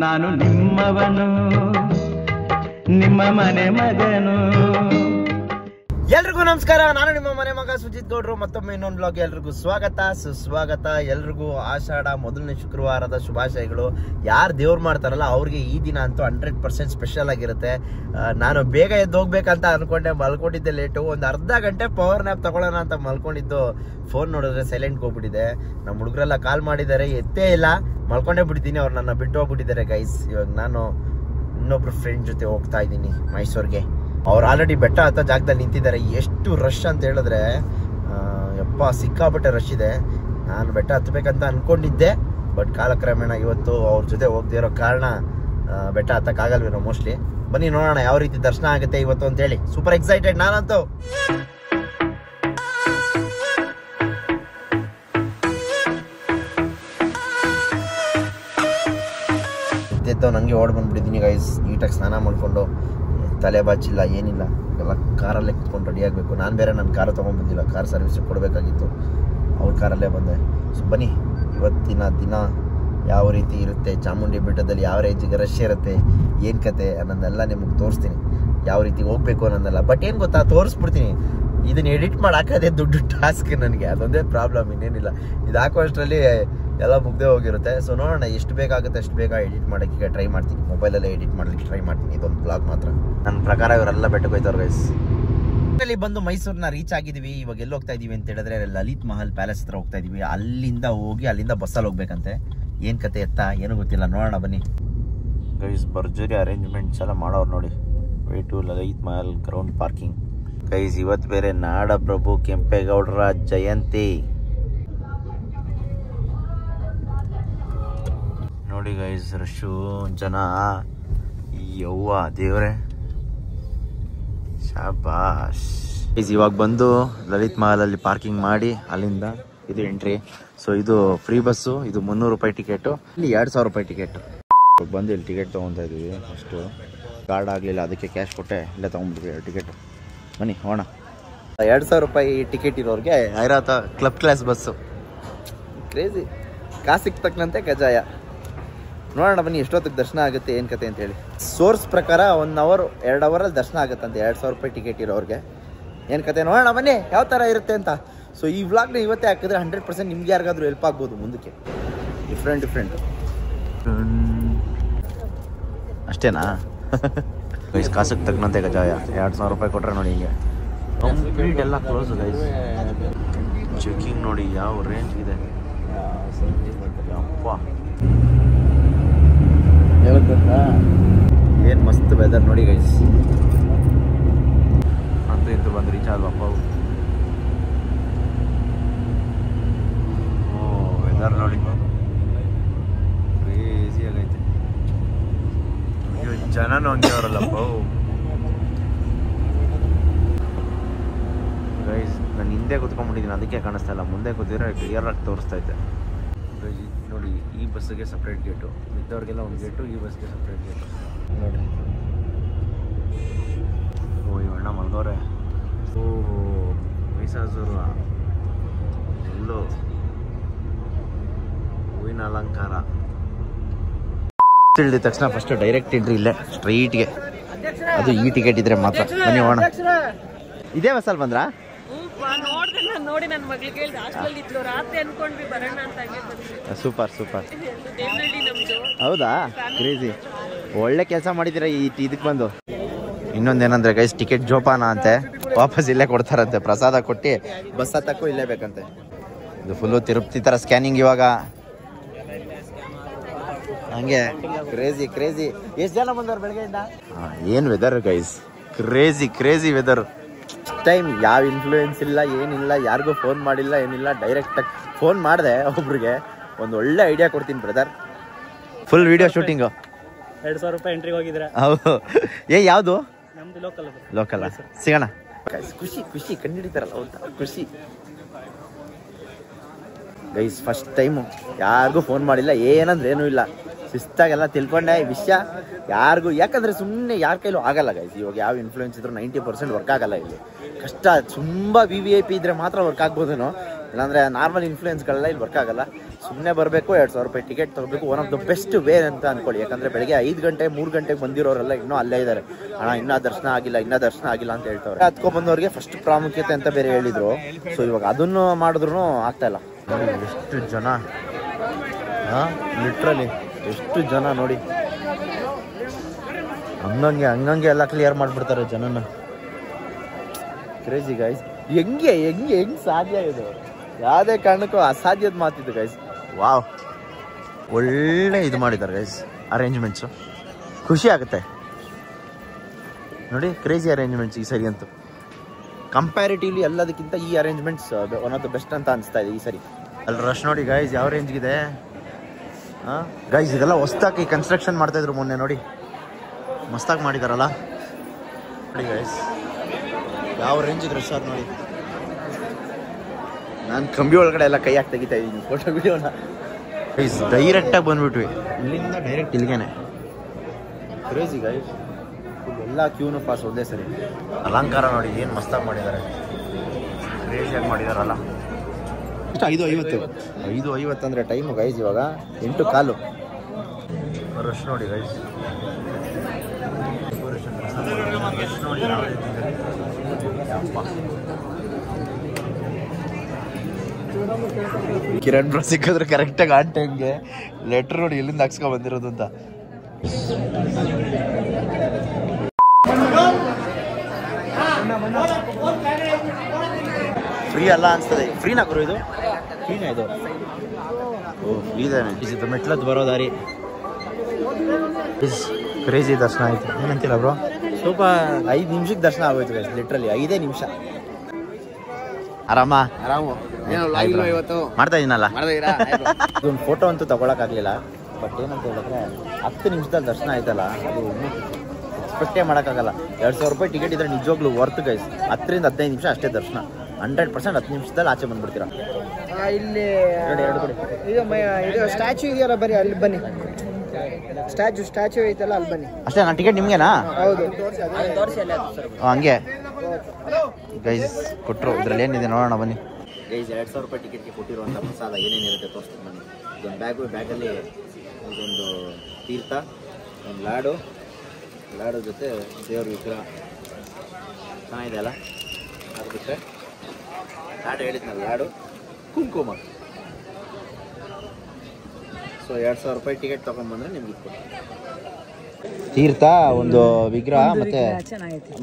ನಾನು ನಿಮ್ಮವನು ನಿಮ್ಮ ಮನೆ ಮಗನು. ಎಲ್ರಿಗೂ ನಮಸ್ಕಾರ. ನಾನು ನಿಮ್ಮ ಮನೆ ಮಗ ಸುಜಿತ್ ಗೌಡ್ರು. ಮತ್ತೊಮ್ಮೆ ಇನ್ನೊಂದು ಬ್ಲಾಗ್. ಎಲ್ರಿಗೂ ಸ್ವಾಗತ ಸುಸ್ವಾಗತ. ಎಲ್ರಿಗೂ ಆಷಾಢ ಮೊದಲನೇ ಶುಕ್ರವಾರದ ಶುಭಾಶಯಗಳು. ಯಾರು ದೇವ್ರು ಮಾಡ್ತಾರಲ್ಲ ಅವ್ರಿಗೆ ಈ ದಿನ ಅಂತೂ 100% ಸ್ಪೆಷಲ್ ಆಗಿರುತ್ತೆ. ನಾನು ಬೇಗ ಎದ್ದು ಹೋಗ್ಬೇಕಂತ ಅನ್ಕೊಂಡೆ, ಮಲ್ಕೊಂಡಿದ್ದೆ ಲೇಟು. ಒಂದು ಅರ್ಧ ಗಂಟೆ ಪವರ್ ನ್ಯಾಪ್ ತಗೊಳ್ಳೋಣ ಅಂತ ಮಲ್ಕೊಂಡಿದ್ದು. ಫೋನ್ ನೋಡಿದ್ರೆ ಸೈಲೆಂಟ್ಗೆ ಹೋಗ್ಬಿಟ್ಟಿದೆ. ನಮ್ಮ ಹುಡುಗರೆಲ್ಲ ಕಾಲ್ ಮಾಡಿದ್ದಾರೆ, ಎತ್ತೇ ಇಲ್ಲ. ಮಲ್ಕೊಂಡೇ ಬಿಟ್ಟಿದ್ದೀನಿ. ಅವ್ರು ನನ್ನ ಬಿಟ್ಟು ಹೋಗ್ಬಿಟ್ಟಿದ್ದಾರೆ ಗೈಸ್. ಇವಾಗ ನಾನು ಇನ್ನೊಬ್ರು ಫ್ರೆಂಡ್ ಜೊತೆ ಹೋಗ್ತಾ ಇದ್ದೀನಿ ಮೈಸೂರಿಗೆ. ಅವ್ರು ಆಲ್ರೆಡಿ ಬೆಟ್ಟ ಹತ್ತ ಜಾಗದಲ್ಲಿ ನಿಂತಿದ್ದಾರೆ. ಎಷ್ಟು ರಶ್ ಅಂತ ಹೇಳಿದ್ರೆ ಯಪ್ಪ ಸಿಕ್ಕಾಪಟ್ಟೆ ರಶ್ ಇದೆ. ನಾನು ಬೆಟ್ಟ ಹತ್ತಬೇಕಂತ ಅನ್ಕೊಂಡಿದ್ದೆ, ಬಟ್ ಕಾಲಕ್ರಮೇಣ ಇವತ್ತು ಅವ್ರ ಜೊತೆ ಹೋಗದೇ ಇರೋ ಕಾರಣ ಬೆಟ್ಟ ಹತ್ತಕ್ಕಾಗಲ್ವೇನೋ ಮೋಸ್ಟ್ಲಿ. ಬನ್ನಿ ನೋಡೋಣ ಯಾವ ರೀತಿ ದರ್ಶನ ಆಗುತ್ತೆ ಇವತ್ತು ಅಂತೇಳಿ. ಸೂಪರ್ ಎಕ್ಸೈಟೆಡ್ ನಾನಂತೂ. ಎದ್ದೆದ್ದವ್ ನನಗೆ ಓಡ್ ಬಂದ್ಬಿಟ್ಟಿದ್ದೀನಿ ಗೈಸ್. ನೀಟಾಗಿ ಸ್ನಾನ ಮಾಡಿಕೊಂಡು ತಲೆ ಬಾಚಿಲ್ಲ ಏನಿಲ್ಲ, ಎಲ್ಲ ಕಾರಲ್ಲೇ ಕುತ್ಕೊಂಡು ರೆಡಿ ಆಗಬೇಕು. ನಾನು ಬೇರೆ ನನ್ನ ಕಾರು ತೊಗೊಂಡ್ಬಂದಿಲ್ಲ, ಕಾರ್ ಸರ್ವಿಸಿಗೆ ಕೊಡಬೇಕಾಗಿತ್ತು. ಅವ್ರ ಕಾರಲ್ಲೇ ಬಂದೆ. ಸೊ ಬನ್ನಿ ಇವತ್ತಿನ ದಿನ ಯಾವ ರೀತಿ ಇರುತ್ತೆ, ಚಾಮುಂಡಿ ಬೆಟ್ಟದಲ್ಲಿ ಯಾವ ರೇಂಜಿಗೆ ರಶ್ ಇರುತ್ತೆ, ಏನು ಕತೆ ಅನ್ನೋದೆಲ್ಲ ನಿಮಗೆ ತೋರಿಸ್ತೀನಿ. ಯಾವ ರೀತಿ ಹೋಗ್ಬೇಕು ಅನ್ನೋದೆಲ್ಲ. ಬಟ್ ಏನು ಗೊತ್ತಾ, ತೋರಿಸ್ಬಿಡ್ತೀನಿ. ಇದನ್ನ ಎಡಿಟ್ ಮಾಡಿ ಹಾಕೋದೇ ದೊಡ್ಡ ಟಾಸ್ಕ್ ನನಗೆ. ಅದೊಂದೇ ಪ್ರಾಬ್ಲಮ್, ಇನ್ನೇನಿಲ್ಲ. ಇದು ಹಾಕೋಷ್ಟರಲ್ಲಿ ಎಲ್ಲ ಮುಗ್ದೇ ಹೋಗಿರುತ್ತೆ. ಸೊ ನೋಡೋಣ ಎಷ್ಟು ಬೇಕಾಗುತ್ತೆ ಅಷ್ಟು ಬೇಗ ಎಡಿಟ್ ಮಾಡೋಕ್ಕೆ ಟ್ರೈ ಮಾಡ್ತೀನಿ. ಮೊಬೈಲಲ್ಲೇ ಎಡಿಟ್ ಮಾಡಲಿಕ್ಕೆ ಟ್ರೈ ಮಾಡ್ತೀನಿ. ಇದೊಂದು ಬ್ಲಾಗ್ ಮಾತ್ರ. ನನ್ನ ಪ್ರಕಾರ ಇವರೆಲ್ಲ ಬೆಟ್ಟಕ್ಕೆ ಹೋಯ್ತವ್ರು ಗೈಸ್. ಇಲ್ಲಿ ಬಂದು ಮೈಸೂರನ್ನ ರೀಚ್ ಆಗಿದ್ದೀವಿ. ಇವಾಗ ಎಲ್ಲಿ ಹೋಗ್ತಾ ಇದೀವಿ ಅಂತ ಹೇಳಿದ್ರೆ ಲಲಿತ್ ಮಹಲ್ ಪ್ಯಾಲೇಸ್ ಹತ್ರ ಹೋಗ್ತಾ ಇದೀವಿ. ಅಲ್ಲಿಂದ ಹೋಗಿ ಅಲ್ಲಿಂದ ಬಸ್ಸಲ್ಲಿ ಹೋಗ್ಬೇಕಂತೆ. ಏನು ಕತೆ ಎತ್ತಾ ಏನೂ ಗೊತ್ತಿಲ್ಲ, ನೋಡೋಣ ಬನ್ನಿ ಗೈಸ್. ಭರ್ಜರಿ ಅರೇಂಜ್ಮೆಂಟ್ಸ್ ಎಲ್ಲ ಮಾಡೋರು ನೋಡಿ. Way to Lalit Mahal ground parking guys. ಇವತ್ತು ಬೇರೆ ನಾಡಪ್ರಭು ಕೆಂಪೇಗೌಡರ ಜಯಂತಿ ನೋಡಿ ಗೈಸ್. ರಶ್ಶು ಜನ, ಯವ್ವ ದೇವ್ರೆ, ಶಾಬಾಷ್. ಇವಾಗ ಬಂದು ಲಲಿತ್ ಮಹಲಲ್ಲಿ ಪಾರ್ಕಿಂಗ್ ಮಾಡಿ ಅಲ್ಲಿಂದ ಇದು ಎಂಟ್ರಿ. ಸೊ ಇದು ಫ್ರೀ ಬಸ್ಸು. ಇದು 300 ರೂಪಾಯಿ ಟಿಕೆಟು. ಇಲ್ಲಿ 2000 ರೂಪಾಯಿ ಟಿಕೆಟ್. ಬಂದು ಇಲ್ಲಿ ಟಿಕೆಟ್ ತೊಗೊತಾ ಇದೀವಿ. ಅಷ್ಟು ಕಾರ್ಡ್ ಆಗಲಿಲ್ಲ, ಅದಕ್ಕೆ ಕ್ಯಾಶ್ ಕೊಟ್ಟೆ ಇಲ್ಲೇ ತೊಗೊಂಡ್ಬಿಟ್ವಿ ಟಿಕೆಟ್. ಬನ್ನಿ ಹೋಣ. 2000 ರೂಪಾಯಿ ಟಿಕೆಟ್ ಇರೋರಿಗೆ ಐರಾತ ಕ್ಲಬ್ ಕ್ಲಾಸ್ ಬಸ್ಸು. ಕ್ರೇಜಿ. ಕಾಸಿಗೆ ತಕ್ಕಂತೆ ಕಜಾಯ. ನೋಡೋಣ ಬನ್ನಿ ಎಷ್ಟೊತ್ತಿಗೆ ದರ್ಶನ ಆಗುತ್ತೆ, ಏನು ಕತೆ ಅಂತ ಹೇಳಿ. ಸೋರ್ಸ್ ಪ್ರಕಾರ 1 ಅವರ್ 2 ಅವರಲ್ಲಿ ದರ್ಶನ ಆಗುತ್ತಂತೆ 2000 ರೂಪಾಯಿ ಟಿಕೆಟ್ ಇರೋರಿಗೆ. ಏನು ಕತೆ ನೋಡೋಣ ಬನ್ನಿ ಯಾವ ಥರ ಇರುತ್ತೆ ಅಂತ. ಸೊ ಈ ವ್ಲಾಗ್ನ ಇವತ್ತೇ ಹಾಕಿದ್ರೆ 100% ನಿಮ್ಗೆ ಯಾರಿಗಾದ್ರೂ ಹೆಲ್ಪ್ ಆಗ್ಬೋದು ಮುಂದಕ್ಕೆ. ಡಿಫ್ರೆಂಟ್ ಅಷ್ಟೇನಾ ಗೈಸ್. ಕಾಸಿಗೆ ತಕ್ಕಂತೆ ಗಜಾಯ. 2000 ರೂಪಾಯಿ ಕೊಟ್ರೆ ನೋಡಿ ಹಿಂಗೆ ಕಂಪ್ಲೀಟ್ ಎಲ್ಲ ಕ್ಲೋಸ್ ಗೈಸ್. ಚೆಕಿಂಗ್ ನೋಡಿ ಯಾವ ರೇಂಜ್ ಇದೆ. ಅಪ್ಪ ಏನು ಮಸ್ತ್ ವೆದರ್ ನೋಡಿ ಗೈಸ್. ಅಂತೂ ಇಂತೂ ಬಂದು ರೀಚ್ ಆದ್ವಪ್ಪ. ಓ ವೆದರ್ ನೋಡಿ ಕ್ರೇಜಿ ಆಗೈತೆ. ಜನನೂ ಹಂಗೆ ಅವರಲ್ಲಪ್ಪ ಗೈಸ್. ನಾನು ಹಿಂದೆ ಕೂತ್ಕೊಂಡ್ಬಿಟ್ಟಿದ್ದೀನಿ, ಅದಕ್ಕೆ ಕಾಣಿಸ್ತಾ ಇಲ್ಲ. ಮುಂದೆ ಕೂತಿದ್ರೆ ಕ್ಲಿಯರ್ ಆಗಿ ತೋರಿಸ್ತಾ ಇದ್ದೆ ನೋಡಿ. ಈ ಬಸ್ಸಿಗೆ ಸಪ್ರೇಟ್ ಗೇಟು, ಮಿದ್ದವ್ರಿಗೆಲ್ಲ ಒಂದು ಗೇಟು, ಈ ಬಸ್ಗೆ ಸಪ್ರೇಟ್ ಗೇಟು ನೋಡಿ. ಓ ಈ ಅಣ್ಣ ಮಲ್ಗೋರೆ. ಓಹೋ ಮೈಸಾಸೂರು ಎಲ್ಲೋ ಹೂವಿನ ಅಲಂಕಾರ. ತಿಳಿದ ತಕ್ಷಣ ಫಸ್ಟ್ ಡೈರೆಕ್ಟ್ ಎಂಟ್ರಿ ಇಲ್ಲೇ ಸ್ಟ್ರೈಟ್ಗೆ. ಅದು ಈ ಟಿಕೆಟ್ ಇದ್ರೆ ಮಾತ್ರ. ಬನ್ನಿ ಹೋಗೋಣ. ಇದೇ ಬಸ್ಸಲ್ಲಿ ಬಂದ್ರಾ? ನೋಡಿ ನನ್ನ ಮಗಳಿಗೆ ಹೇಳಿದೆ, ಹಾಸ್ಟೆಲ್ ಇದ್ಲು, ರಾತ್ರಿ ಅನ್ಕೊಂಡ್ವಿ ಬರೋಣ ಅಂತ. ಸೂಪರ್. ಹೌದಾ, ಕ್ರೇಜಿ. ಒಳ್ಳೆ ಕೆಲಸ ಮಾಡಿದ್ದೀರಾ ಇದಕ್ಕೆ ಬಂದು. ಇನ್ನೊಂದೇನಂದ್ರೆ ಗೈಸ್, ಟಿಕೆಟ್ ಜೋಪಾನ ಅಂತೆ, ವಾಪಸ್ ಇಲ್ಲೇ ಕೊಡ್ತಾರಂತೆ. ಪ್ರಸಾದ ಕೊಟ್ಟು ಬಸ್ ಹತ್ತಕ್ಕೂ ಇಲ್ಲೇ ಬೇಕಂತೆ. ಇದು ಫುಲ್ಲು ತಿರುಪತಿ ಥರ ಸ್ಕ್ಯಾನಿಂಗ್ ಇವಾಗ ಹಂಗೆ. ಕ್ರೇಜಿ. ಎಷ್ಟು ಜನ ಬಂದವ್ರು ಬೆಳಗ್ಗೆಯಿಂದ? ಏನು weather guys, crazy weather. Time ಯಾವ ಇನ್ಫ್ಲೂಯೆನ್ಸ್ ಇಲ್ಲ, ಏನಿಲ್ಲ, ಯಾರಿಗೂ ಫೋನ್ ಮಾಡಿಲ್ಲ, ಏನಿಲ್ಲ. ಡೈರೆಕ್ಟಾಗಿ ಫೋನ್ ಮಾಡಿದೆ ಒಬ್ರಿಗೆ. ಒಂದು ಒಳ್ಳೆ ಐಡಿಯಾ ಕೊಡ್ತೀನಿ ಬ್ರದರ್. Full video shooting. 2000 ರೂಪಾಯಿ ಎಂಟ್ರಿಗೆ ಹೋಗಿದ್ರೆ. ಹೌದು. ಯಾವುದು? ನಮ್ದು ಲೋಕಲ್ ಸಿಗೋಣ. ಖುಷಿ ಕಂಡಿಡಿತಾರಲ್ಲ ಖುಷಿ ಗೈಸ್. ಫಸ್ಟ್ ಟೈಮು ಯಾರಿಗೂ ಫೋನ್ ಮಾಡಿಲ್ಲ, ಏನಂದ್ರೆ ಏನೂ ಇಲ್ಲ. ಶಿಸ್ತಾಗೆಲ್ಲ ತಿಳ್ಕೊಂಡೆ ಈ ವಿಷಯ. ಯಾರಿಗೂ, ಯಾಕಂದರೆ ಸುಮ್ಮನೆ ಯಾರ ಕೈಲೂ ಆಗಲ್ಲ ಗೈಸ್. ಇವಾಗ ಯಾವ ಇನ್ಫ್ಲೂಯೆನ್ಸ್ ಇದ್ರೂ 90% ವರ್ಕ್ ಆಗಲ್ಲ ಇಲ್ಲಿ. ಕಷ್ಟ. ತುಂಬ VIP ಇದ್ರೆ ಮಾತ್ರ ವರ್ಕ್ ಆಗ್ಬೋದೇನೋ, ಇಲ್ಲಾಂದರೆ ನಾರ್ಮಲ್ ಇನ್ಫ್ಲೂಯೆನ್ಸ್ಗಳೆಲ್ಲ ಇಲ್ಲಿ ವರ್ಕ್ ಆಗಲ್ಲ. ಸುಮ್ಮನೆ ಬರಬೇಕು, 2,000 ರೂಪಾಯಿ ಟಿಕೆಟ್ ತೊಗೋಬೇಕು. One of the best way ಅಂತ ಅಂದ್ಕೊಳ್ಳಿ. ಯಾಕಂದರೆ ಬೆಳಗ್ಗೆ 5 ಗಂಟೆ 3 ಗಂಟೆಗೆ ಬಂದಿರೋರೆಲ್ಲ ಇನ್ನೂ ಅಲ್ಲೇ ಇದ್ದಾರೆ. ಅಣ್ಣ ಇನ್ನೂ ದರ್ಶನ ಆಗಿಲ್ಲ ಅಂತ ಹೇಳ್ತಾರೆ. ಹತ್ಕೊಂಡ್ಬಂದವ್ರಿಗೆ ಫಸ್ಟ್ ಪ್ರಾಮುಖ್ಯತೆ ಅಂತ ಬೇರೆ ಹೇಳಿದರು. ಸೊ ಇವಾಗ ಅದನ್ನು ಮಾಡಿದ್ರು ಆಗ್ತಾಯಿಲ್ಲ. ನೋಡಿ ಎಷ್ಟು ಜನ, ಲಿಟ್ರಲಿ ಎಷ್ಟು ಜನ ನೋಡಿ. ಹಂಗಂಗೆ ಎಲ್ಲ ಕ್ಲಿಯರ್ ಮಾಡಿಬಿಡ್ತಾರೆ ಜನನ. Crazy guys. ಹೆಂಗೆ ಸಾಧ್ಯ ಇದು? ಯಾವುದೇ ಕಾರಣಕ್ಕೂ ಅಸಾಧ್ಯದ ಮಾತಿದ್ದು ಗೈಸ್. ವಾವ್, ಒಳ್ಳೆ ಇದು ಮಾಡಿದ್ದಾರೆ ಗೈಸ್ ಅರೇಂಜ್ಮೆಂಟ್ಸು. ಖುಷಿ ಆಗುತ್ತೆ ನೋಡಿ. ಕ್ರೇಜಿ ಅರೇಂಜ್ಮೆಂಟ್ಸ್ ಈ ಸರಿ ಅಂತೂ ಕಂಪ್ಯಾರಿಟಿವ್ಲಿ ಎಲ್ಲದಕ್ಕಿಂತ ಈ arrangements one of the best ಅಂತ ಅನಿಸ್ತಾ ಇದೆ ಈ ಸರಿ. ಅಲ್ಲಿ ರಶ್ ನೋಡಿ ಗೈಸ್ ಯಾವ ರೇಂಜ್ಗಿದೆ. ಗೈಸ್ ಇದೆಲ್ಲ ಹೊಸ್ದಾಗಿ ಕನ್ಸ್ಟ್ರಕ್ಷನ್ ಮಾಡ್ತಾಯಿದ್ರು ಮೊನ್ನೆ ನೋಡಿ, ಮಸ್ತಾಗಿ ಮಾಡಿದಾರಲ್ಲ ನೋಡಿ ಗೈಸ್. ಯಾವ ರೇಂಜಿಗೆ ರಶ್ ಆರ್ ನೋಡಿ. ನಾನು ಕಂಬಿ ಒಳಗಡೆ ಎಲ್ಲ ಕೈ ಹಾಕಿ ತೆಗಿತಾ ಇದ್ದೀನಿ ಫೋಟೋ ವಿಡಿಯೋನ. ಗೈಸ್ ಡೈರೆಕ್ಟಾಗಿ ಬಂದ್ಬಿಟ್ವಿ, ಇಲ್ಲಿಂದ ಡೈರೆಕ್ಟ್ ಇಲ್ಲಿಗೇನೆ. Crazy guys. ಎಲ್ಲ ಕ್ಯೂನು ಪಾಸ್ ಒಂದೇ ಸರಿ. ಅಲಂಕಾರ ನೋಡಿ ಏನು ಮಸ್ತಾಗಿ ಮಾಡಿದ್ದಾರೆ, ಕ್ರೇಜಿಯಾಗಿ ಮಾಡಿದಾರಲ್ಲ. ಎಷ್ಟು 5:50 ಅಂದರೆ ಟೈಮು ಗೈಸ್ ಇವಾಗ 8:15. ರಶ್ ನೋಡಿ ಗೈಸ್. ಕಿರಣ್ ಬ್ರೋ ಸಿಕ್ಕಿದ್ರೆ ಕರೆಕ್ಟಾಗಿ ಆನ್ ಟೈಮ್ಗೆ. ಲೆಟ್ರ್ ನೋಡಿ ಎಲ್ಲಿಂದ ಹಾಕ್ಸ್ಕೊ ಬಂದಿರೋದು ಅಂತ. ಫ್ರೀ ಅಲ್ಲ ಅನ್ಸ್ತದೆ. ಫ್ರೀನಾ ಗುರು ಇದು? ಫ್ರೀನಾ ಇದು? ಓ ಫ್ರೀದಾನೆ. ಇದು ಮೆಟ್ಲದ್ದು ಬರೋ ದಾರಿ. ಕ್ರೇಜಿ ದರ್ಶನ ಆಯ್ತು. ಏನಂತೀರ ಬ್ರೋ? ಸ್ವಲ್ಪ 5 ನಿಮಿಷಕ್ಕೆ ದರ್ಶನ ಆಗೋಯ್ತು ಗೈಸ್. ಲಿಟ್ರಲಿ 5 ನಿಮಿಷ. ಆರಾಮು ಮಾಡ್ತಾ ಇದೀನಲ್ಲ. ಇದೊಂದು ಫೋಟೋ ಅಂತೂ ತಗೊಳಕ್ಕಾಗಲಿಲ್ಲ. ಬಟ್ ಏನಂತ ಹೇಳಿದ್ರೆ 10 ನಿಮಿಷದಲ್ಲಿ ದರ್ಶನ ಆಯ್ತಲ್ಲ, ಅದು ಎಕ್ಸ್ಪೆಕ್ಟೇ ಮಾಡೋಕ್ಕಾಗಲ್ಲ. 2,000 ರೂಪಾಯಿ ಟಿಕೆಟ್ ಇದ್ರೆ ನಿಜವಾಗ್ಲೂ ವರ್ತ್ ಗೈಸ್. 10 ರಿಂದ 15 ನಿಮಿಷ ಅಷ್ಟೇ ದರ್ಶನ. 100% 10 ನಿಮಿಷದಲ್ಲಿ ಆಚೆ ಬಂದ್ಬಿಡ್ತೀರಾ. ಇಲ್ಲಿ ಇದು ಸ್ಟ್ಯಾಚ್ಯೂ ಇದೆಯಲ್ಲ, ಬರೀ ಅಲ್ಲಿ ಬನ್ನಿ. ಸ್ಟ್ಯಾಚ್ಯೂ ಐತಲ್ಲ ಅಲ್ಲಿ ಬನ್ನಿ ಅಷ್ಟೇ. ನಾನು ಟಿಕೆಟ್ ನಿಮ್ಗೆನಾ? ಹೌದು, ಹಂಗೆ ಗೈಸ್ ಕೊಟ್ಟರು. ಇದ್ರಲ್ಲಿ ಏನಿದೆ ನೋಡೋಣ ಬನ್ನಿ ಗೈಸ್. 2,000 ರೂಪಾಯಿ ಟಿಕೆಟ್ಗೆ ಕೊಟ್ಟಿರುವಂಥ ಪ್ರಸಾದ ಏನೇನಿರುತ್ತೆ ತೋರಿಸ್ತೀನಿ ಬನ್ನಿ. ಇದೊಂದು ಬ್ಯಾಗಲ್ಲಿ ಇದೊಂದು ತೀರ್ಥ, ಒಂದು ಲಾಡು ಜೊತೆ ದೇವ್ರ ವಿಗ್ರಹ ಚೆನ್ನಾಗಿದೆ ಅಲ್ಲ. ಅದು ಬಿಟ್ಟರೆ ಲಾಡು ಹೇಳಿದ್ನಲ್ಲ, ಲಾಡು, ಕುಂಕುಮ. ಸೊ 2,000 ರೂಪಾಯಿ ಟಿಕೆಟ್ ತೊಗೊಂಡ್ಬಂದ್ರೆ ನಿಮ್ಗೆ ಇಟ್ಕೊಡ್ತೀನಿ. ತೀರ್ಥ, ಒಂದು ವಿಗ್ರಹ,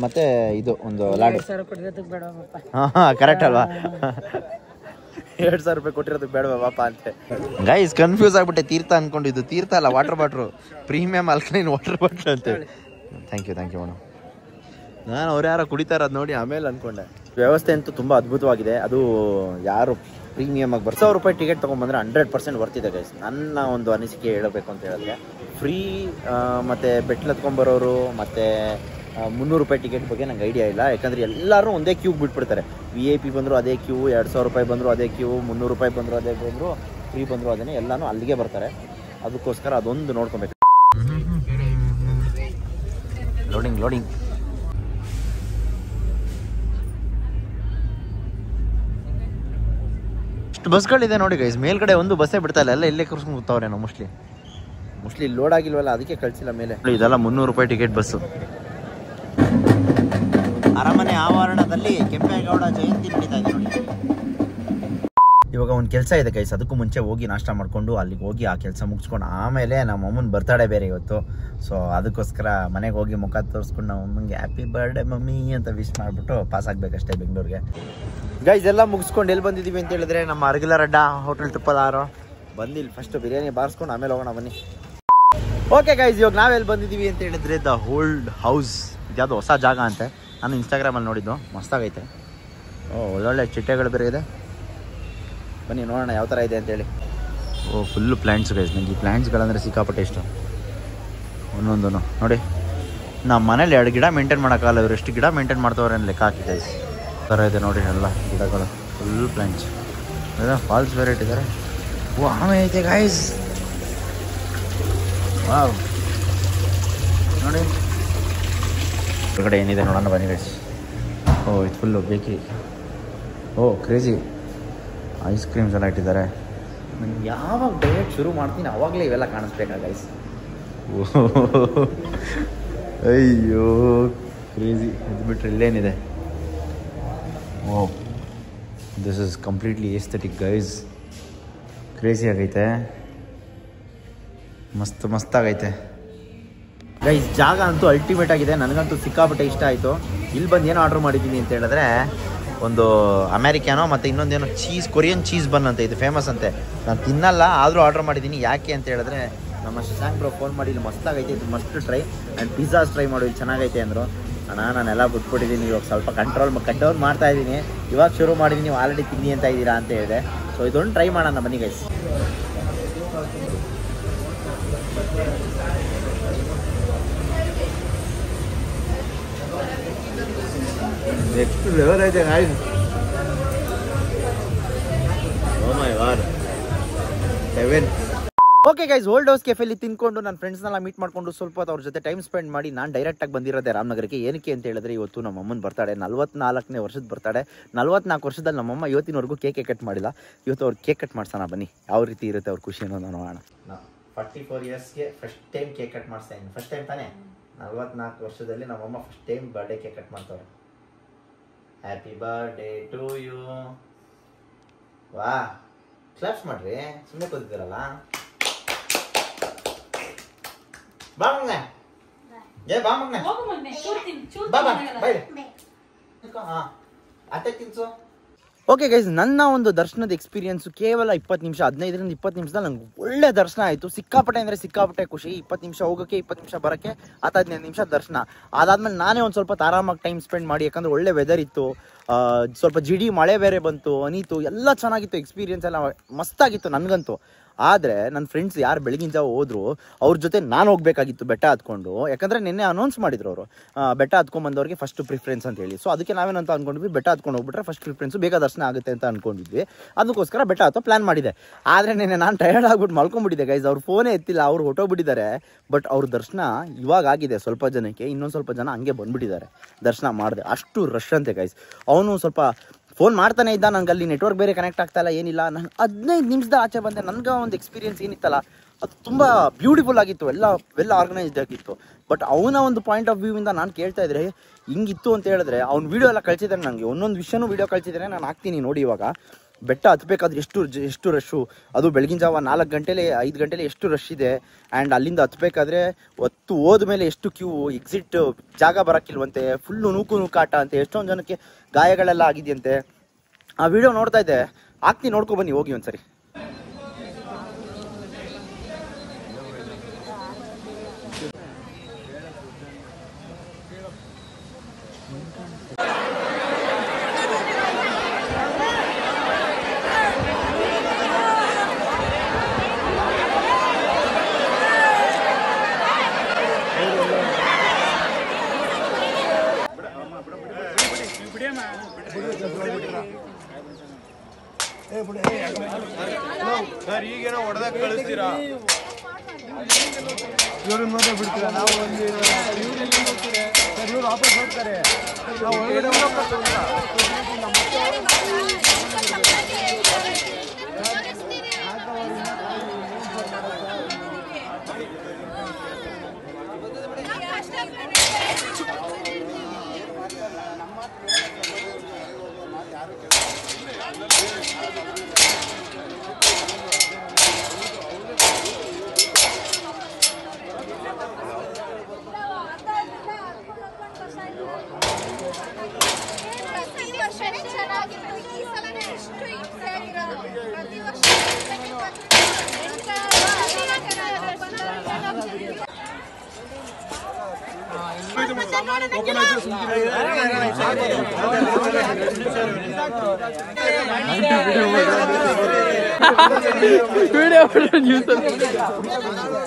ಮತ್ತೆ ಇದು ಒಂದು ಲಾಡು. ಹಾಂ ಕರೆಕ್ಟ್ ಅಲ್ವಾ? 2,000 ರೂಪಾಯಿ ಕೊಟ್ಟಿರೋದಕ್ಕೆ ಬೇಡವಾ ಪಾಪ ಅಂತೆ ಗೈಸ್. ಕನ್ಫ್ಯೂಸ್ ಆಗ್ಬಿಟ್ಟೆ. ತೀರ್ಥ ಅನ್ಕೊಂಡಿದ್ದು ತೀರ್ಥ ಅಲ್ಲ, water bottle, premium alkaline water bottle ಅಂತೆ. Thank you madam. ನಾನು ಅವ್ರು ಯಾರೋ ಕುಡಿತಾ ಇರೋದು ನೋಡಿ ಆಮೇಲೆ ಅಂದ್ಕೊಂಡೆ. ವ್ಯವಸ್ಥೆ ಅಂತೂ ತುಂಬ ಅದ್ಭುತವಾಗಿದೆ. ಅದು ಯಾರು ಪ್ರೀಮಿಯಮ್ ಆಗಿ 1,000 ರೂಪಾಯಿ ಟಿಕೆಟ್ ತೊಗೊಂಡ್ಬಂದ್ರೆ 100% ಬರ್ತಿದೆ ಗೈಸ್. ನನ್ನ ಒಂದು ಅನಿಸಿಕೆ ಹೇಳಬೇಕು ಅಂತ ಹೇಳಿದ್ರೆ ಫ್ರೀ ಮತ್ತು ಬೆಟ್ಲತ್ಕೊಂಬರೋರು ಮತ್ತು 300 ರೂಪಾಯಿ ಟಿಕೆಟ್ ಬಗ್ಗೆ ನಂಗೆ ಐಡಿಯಾ ಇಲ್ಲ. ಯಾಕಂದರೆ ಎಲ್ಲರೂ ಒಂದೇ ಕ್ಯೂಗೆ ಬಿಟ್ಬಿಡ್ತಾರೆ. VIP ಬಂದರೂ ಅದೇ ಕ್ಯೂ, 2,000 ರೂಪಾಯಿ ಬಂದರೂ ಅದೇ ಕ್ಯೂ, 300 ರೂಪಾಯಿ ಬಂದರೂ ಅದೇ ಬಂದರು, ಫ್ರೀ ಬಂದರೂ ಅದೇ, ಎಲ್ಲನೂ ಅಲ್ಲಿಗೆ ಬರ್ತಾರೆ. ಅದಕ್ಕೋಸ್ಕರ ಅದೊಂದು ನೋಡ್ಕೊಬೇಕು. ಲೋಡಿಂಗ್ ಇಷ್ಟು ಬಸ್ಗಳಿದೆ ನೋಡಿ ಗೈಸ್. ಮೇಲ್ಗಡೆ ಒಂದು ಬಸ್ಸೇ ಬಿಡ್ತಾ ಇಲ್ಲ, ಎಲ್ಲ ಇಲ್ಲೇ ಕೂರ್ಸ್ಕೊಂಡು ಕೂತವ್ರೇನೋ. ಮೋಸ್ಟ್ಲಿ ಲೋಡ್ ಆಗಿಲ್ವಲ್ಲ, ಅದಕ್ಕೆ ಕಳಿಸಿಲ್ಲ ಮೇಲೆ. ಇದೆಲ್ಲ 300 ರೂಪಾಯಿ ಟಿಕೆಟ್ ಬಸ್ಸು. ಅರಮನೆ ಆವರಣದಲ್ಲಿ ಕೆಂಪೇಗೌಡ ಜಯಂತಿ ನಡೀತಾ ಇದೆ ನೋಡಿ. ಇವಾಗ ಒಂದು ಕೆಲಸ ಇದೆ ಗೈಸ್. ಅದಕ್ಕೂ ಮುಂಚೆ ಹೋಗಿ ನಾಷ್ಟ ಮಾಡಿಕೊಂಡು ಅಲ್ಲಿಗೆ ಹೋಗಿ ಆ ಕೆಲಸ ಮುಗಿಸ್ಕೊಂಡು ಆಮೇಲೆ ನಮ್ಮ ಅಮ್ಮನ ಬರ್ತಡೇ ಬೇರೆ ಇವತ್ತು. ಸೊ ಅದಕ್ಕೋಸ್ಕರ ಮನೆಗೆ ಹೋಗಿ ಮುಖ ತೋರಿಸ್ಕೊಂಡು ನಮ್ಮ ಅಮ್ಮನಿಗೆ ಹ್ಯಾಪಿ ಬರ್ಡೇ ಮಮ್ಮಿ ಅಂತ ವಿಶ್ ಮಾಡಿಬಿಟ್ಟು ಪಾಸ್ ಆಗಬೇಕಷ್ಟೇ ಬೆಂಗಳೂರಿಗೆ. ಗೈಸ್ ಎಲ್ಲ ಮುಗಿಸ್ಕೊಂಡು ಎಲ್ಲಿ ಬಂದಿದ್ದೀವಿ ಅಂತ ಹೇಳಿದ್ರೆ ನಮ್ಮ ಅರ್ಗಿಲರ್ ಅಡ್ಡ ಹೋಟೆಲ್ 666 ಬಂದಿಲ್ಲ. ಫಸ್ಟ್ ಬಿರಿಯಾನಿ ಬಾರಿಸ್ಕೊಂಡು ಆಮೇಲೆ ಹೋಗೋಣ ಬನ್ನಿ. ಓಕೆ ಗೈಸ್, ಇವಾಗ ನಾವೆಲ್ಲಿ ಬಂದಿದ್ದೀವಿ ಅಂತ ಹೇಳಿದ್ರೆ ದ ಓಲ್ಡ್ ಹೌಸ್. ಇದ್ಯಾವುದು ಹೊಸ ಜಾಗ ಅಂತೆ. ನಾನು ಇನ್ಸ್ಟಾಗ್ರಾಮಲ್ಲಿ ನೋಡಿದ್ದು, ಮಸ್ತಾಗೈತೆ. ಒಳ್ಳೊಳ್ಳೆ ಚಿಟ್ಟೆಗಳು ಬೇರೆ ಇದೆ. ಬನ್ನಿ ನೋಡೋಣ ಯಾವ ಥರ ಇದೆ ಅಂತೇಳಿ. Full plants guys. ನನಗೆ ಈ ಪ್ಲ್ಯಾಂಟ್ಸ್ಗಳಂದರೆ ಸಿಕ್ಕಾಪಟ್ಟೆ ಇಷ್ಟ. ಒಂದೊಂದು ನೋಡಿ, ನಮ್ಮ ಮನೇಲಿ 2 ಗಿಡ ಮೇಂಟೈನ್ ಮಾಡೋಕ್ಕಾಗಲ್ಲ. ಇವರು ಎಷ್ಟು ಗಿಡ ಮೇಂಟೈನ್ ಮಾಡ್ತವ್ರೆ ಅಂತ ಲೆಕ್ಕ ಹಾಕಿ ಗೈಸ್. ಥರ ಇದೆ ನೋಡಿ ಎಲ್ಲ ಗಿಡಗಳು, ಫುಲ್ ಪ್ಲ್ಯಾಂಟ್ಸ್. ಫಾಲ್ಸ್ ಬೇರೆ ಇಟ್ಟಿದ್ದಾರೆ. ಆಮೆ ಐತೆ ಗೈಸ್. ವಾವ್ ನೋಡಿ ಹೊರಗಡೆ ಏನಿದೆ ನೋಡೋಣ ಬನ್ನಿ ಗೈಸ್. ಇದು full bakery. Crazy ice creams ಎಲ್ಲ ಇಟ್ಟಿದ್ದಾರೆ. ನಾನು ಯಾವಾಗ ಡಯಟ್ ಶುರು ಮಾಡ್ತೀನಿ ಅವಾಗಲೇ ಇವೆಲ್ಲ ಕಾಣಿಸ್ಬೇಕಾ ಗೈಸ್. ಅಯ್ಯೋ ಕ್ರೇಜಿ. ಇದು ಬಿಟ್ಟರೆ ಇಲ್ಲೇನಿದೆ? Oh this is completely aesthetic guys. Crazy ಆಗೈತೆ, ಮಸ್ತಾಗೈತೆ ಗೈಸ್. ಜಾಗ ಅಂತೂ ಅಲ್ಟಿಮೇಟ್ ಆಗಿದೆ, ನನಗಂತೂ ಸಿಕ್ಕಾಪಟ್ಟೆ ಇಷ್ಟ ಆಯಿತು. ಇಲ್ಲಿ ಬಂದು ಏನು ಆರ್ಡ್ರ್ ಮಾಡಿದ್ದೀನಿ ಅಂತ ಹೇಳಿದ್ರೆ ಒಂದು ಅಮೇರಿಕ್ಯಾನೋ ಮತ್ತು ಇನ್ನೊಂದೇನೋ ಚೀಸ್, ಕೊರಿಯನ್ ಚೀಸ್ ಬನ್ ಅಂತ ಇದು ಫೇಮಸ್ ಅಂತೆ. ನಾನು ತಿನ್ನಲ್ಲ, ಆದರೂ ಆರ್ಡ್ರ್ ಮಾಡಿದ್ದೀನಿ. ಯಾಕೆ ಅಂತ ಹೇಳಿದ್ರೆ ನಮ್ಮ ಶಶಾಂಕ್ ಬ್ರೋ ಫೋನ್ ಮಾಡಿ ಇಲ್ಲಿ ಮಸ್ತಾಗೈತೆ, ಇದು must try and pizzas try ಮಾಡು, ಇದು ಚೆನ್ನಾಗೈತೆ ಅಂದರು. ನಾನೆಲ್ಲ ಬಿಟ್ಬಿಟ್ಟಿದ್ದೀನಿ, ಇವಾಗ ಸ್ವಲ್ಪ ಕಂಟ್ರೋಲ್ ಮಾಡ್ತಾ ಇದ್ದೀನಿ. ಇವಾಗ ಶುರು ಮಾಡಿದ್ದೀನಿ, ನೀವು ಆಲ್ರೆಡಿ ತಿನ್ನಿ ಅಂತ ಇದ್ದೀರಾ ಅಂತ ಹೇಳಿದೆ. ಸೊ ಇದೊಂದು ಟ್ರೈ ಮಾಡೋಣ ಬನ್ನಿ ಗೈಸ್. ನೆಕ್ಸ್ಟ್ ಲೆವೆಲ್ ಐತೆ guys. Oh my god, heaven. Okay guys, old house ಕೆಫೆಲಿ ತಿನ್ಕೊಂಡು ನನ್ನ ಫ್ರೆಂಡ್ಸ್ನೆಲ್ಲ ಮೀಟ್ ಮಾಡ್ಕೊಂಡು ಸ್ವಲ್ಪ ಹೊತ್ತು ಅವ್ರ ಜೊತೆ ಟೈಮ್ ಸ್ಪೆಂಡ್ ಮಾಡಿ ನಾನು ಡೈರೆಕ್ಟಾಗಿ ಬಂದಿರೋದೆ ರಾಮನಗರಕ್ಕೆ. ಏನಕ್ಕೆ ಅಂತ ಹೇಳಿದ್ರೆ ಇವತ್ತು ನಮ್ಮ ಅಮ್ಮನ ಬರ್ತಾಡೆ, 44ನೇ ವರ್ಷದ ಬರ್ತಾಡೆ. 44 ವರ್ಷದಲ್ಲಿ ನಮ್ಮಮ್ಮ ಇವತ್ತಿನವರೆಗೂ ಕೇಕೆ ಕಟ್ ಮಾಡಿಲ್ಲ. ಇವತ್ತು ಅವ್ರು ಕೇಕ್ ಕಟ್ ಮಾಡ್ಸೋಣ ಬನ್ನಿ, ಯಾವ ರೀತಿ ಇರುತ್ತೆ ಅವ್ರ ಖುಷಿ ಅನ್ನೋದು ನೋಡೋಣ. 44 ಇಯರ್ಸ್ಗೆ ಫಸ್ಟ್ ಟೈಮ್ ಕೇಕ್ ಕಟ್ ಮಾಡಿಸ್ತಾ ಇದ್ದೀನಿ. ಫಸ್ಟ್ ಟೈಮ್ ತಾನೇ, 44 ವರ್ಷದಲ್ಲಿ ನಮ್ಮಮ್ಮ first time birthday cake cut ಮಾಡ್ತಾರೆ. Happy birthday to you. ವಾ, ಕ್ಲಾಪ್ಸ್ ಮಾಡ್ರಿ, ಸುಮ್ಮನೆ ಕೂತಿದ್ದೀರಲ್ಲ. ಬಾ ಮಗ್ನೆ, ಬಾ ಮಗ್ನೆ, ಅತ್ತೆ ತಿನ್ಸು. ಓಕೆ ಗೈಸ್, ನನ್ನ ಒಂದು ದರ್ಶನದ ಎಕ್ಸ್ಪೀರಿಯನ್ಸು ಕೇವಲ 20 ನಿಮಿಷ, 15ರಿಂದ 20 ನಿಮಿಷದಲ್ಲಿ ನಂಗೆ ಒಳ್ಳೆ ದರ್ಶನ ಆಯಿತು. ಸಿಕ್ಕಾಪಟ್ಟೆ ಅಂದರೆ ಸಿಕ್ಕಾಪಟ್ಟೆ ಖುಷಿ. 20 ನಿಮಿಷ ಹೋಗೋಕ್ಕೆ, 20 ನಿಮಿಷ ಬರೋಕ್ಕೆ, 15 ನಿಮಿಷ ದರ್ಶನ. ಅದಾದ್ಮೇಲೆ ನಾನೇ ಒಂದು ಸ್ವಲ್ಪ ಆರಾಮಾಗಿ ಟೈಮ್ ಸ್ಪೆಂಡ್ ಮಾಡಿ, ಯಾಕಂದರೆ ಒಳ್ಳೆ ವೆದರ್ ಇತ್ತು, ಸ್ವಲ್ಪ ಜಿಡಿ ಮಳೆ ಬೇರೆ ಬಂತು, ಅನೀತು, ಎಲ್ಲ ಚೆನ್ನಾಗಿತ್ತು. ಎಕ್ಸ್ಪೀರಿಯನ್ಸ್ ಎಲ್ಲ ಮಸ್ತಾಗಿತ್ತು ನನಗಂತೂ. ಆದರೆ ನನ್ನ ಫ್ರೆಂಡ್ಸ್ ಯಾರು ಬೆಳಗಿನ ಜಾವ ಹೋದ್ರು ಅವ್ರ ಜೊತೆ ನಾನು ಹೋಗಬೇಕಾಗಿತ್ತು ಬೆಟ್ಟ ಹತ್ಕೊಂಡು. ಯಾಕಂದರೆ ನಿನ್ನೆ ಅನೌನ್ಸ್ ಮಾಡಿದ್ರು ಅವರು, ಬೆಟ್ಟ ಹತ್ಕೊಂಡ್ಬಂದವ್ರಿಗೆ ಫಸ್ಟ್ ಪ್ರಿಫರೆನ್ಸ್ ಅಂತ ಹೇಳಿ. ಸೊ ಅದಕ್ಕೆ ನಾವೇನಂತ ಅಂದ್ಕೊಂಡ್ವಿ, ಬೆಟ್ಟ ಹತ್ಕೊಂಡು ಹೋಗ್ಬಿಟ್ರೆ ಫಸ್ಟ್ ಪ್ರಿಫರೆನ್ಸು, ಬೇಗ ದರ್ಶನ ಆಗುತ್ತೆ ಅಂತ ಅಂದ್ಕೊಂಡಿದ್ವಿ. ಅದಕ್ಕೋಸ್ಕರ ಬೆಟ್ಟ ಹತ್ತೋ ಪ್ಲ್ಯಾನ್ ಮಾಡಿದೆ. ಆದರೆ ನಿನ್ನೆ ನಾನು ಟಯರ್ಡ್ ಆಗ್ಬಿಟ್ಟು ಮಲ್ಕೊಂಡ್ಬಿಟ್ಟಿದ್ದೆ ಗೈಸ್. ಅವ್ರು ಫೋನೇ ಎತ್ತಿಲ್ಲ, ಅವ್ರು ಹೊಟ್ಟೋಗ್ಬಿಟ್ಟಿದ್ದಾರೆ. ಬಟ್ ಅವ್ರ ದರ್ಶನ ಇವಾಗ ಆಗಿದೆ ಸ್ವಲ್ಪ ಜನಕ್ಕೆ, ಇನ್ನೊಂದು ಸ್ವಲ್ಪ ಜನ ಹಂಗೆ ಬಂದುಬಿಟ್ಟಿದ್ದಾರೆ ದರ್ಶನ ಮಾಡಿದೆ. ಅಷ್ಟು ರಶ್ ಅಂತೆ ಗೈಸ್. ಅವನು ಸ್ವಲ್ಪ ಫೋನ್ ಮಾಡ್ತಾನೆ ಇದ್ದ, ನಂಗೆ ಅಲ್ಲಿ ನೆಟ್ವರ್ಕ್ ಬೇರೆ ಕನೆಕ್ಟ್ ಆಗ್ತಾಯಿಲ್ಲ, ಏನಿಲ್ಲ. ನಾನು 15 ನಿಮಿಷದ ಆಚೆ ಬಂದೆ. ನನಗೆ ಒಂದು ಎಕ್ಸ್ಪೀರಿಯನ್ಸ್ ಏನಿತ್ತಲ್ಲ ಅದು ತುಂಬ ಬ್ಯೂಟಿಫುಲ್ ಆಗಿತ್ತು, ಎಲ್ಲ ವೆಲ್ ಆರ್ಗನೈಸ್ಡ್ ಆಗಿತ್ತು. ಬಟ್ ಅವನ ಒಂದು ಪಾಯಿಂಟ್ ಆಫ್ ವ್ಯೂವಿಂದ ನಾನು ಕೇಳ್ತಾ ಇದ್ರೆ ಹಿಂಗಿತ್ತು ಅಂತ ಹೇಳಿದ್ರೆ ಅವ್ನು ವೀಡಿಯೋ ಎಲ್ಲ ಕಳಿಸಿದ್ದಾನೆ ನನಗೆ, ಒಂದೊಂದು ವಿಷಯನೂ ವೀಡಿಯೋ ಕಳಿಸಿದ್ದಾನೆ. ನಾನು ಹಾಕ್ತೀನಿ ನೋಡಿ. ಇವಾಗ ಬೆಟ್ಟ ಹತ್ಬೇಕಾದ್ರೆ ಎಷ್ಟು ರಶ್ಶು, ಅದು ಬೆಳಗಿನ ಜಾವ 4 ಗಂಟೆಲೆ 5 ಗಂಟೆಲೆ ಎಷ್ಟು ರಶ್ ಇದೆ. ಆ್ಯಂಡ್ ಅಲ್ಲಿಂದ ಹತ್ಬೇಕಾದ್ರೆ ಹೊತ್ತು ಹೋದ್ಮೇಲೆ ಎಷ್ಟು ಕ್ಯೂ, ಎಕ್ಸಿಟ್ ಜಾಗ ಬರೋಕ್ಕಿಲ್ವಂತೆ, ಫುಲ್ಲು ನೂಕಾಟ ಅಂತೆ, ಎಷ್ಟೊಂದು ಜನಕ್ಕೆ ಗಾಯಗಳೆಲ್ಲ ಆಗಿದೆಯಂತೆ. ಆ ವಿಡಿಯೋ ನೋಡ್ತಾ ಇದ್ದೆ, ಹಾಕ್ತೀನಿ, ನೋಡ್ಕೊ ಬನ್ನಿ ಹೋಗಿ ಒಂದ್ಸರಿ. ಸರ್ ಈಗೇನೋ ಹೊಡೆದಾಗ ಕಳಿಸ್ತೀರಾ? ಇವ್ರನ್ನ ಮಾತ್ರ ಬಿಡ್ತೀರಾ? ನಾವು ಒಂದು ಸರ್ ಇವ್ರು ವಾಪಸ್ ಹೋಗ್ತಾರೆ. ನಾವು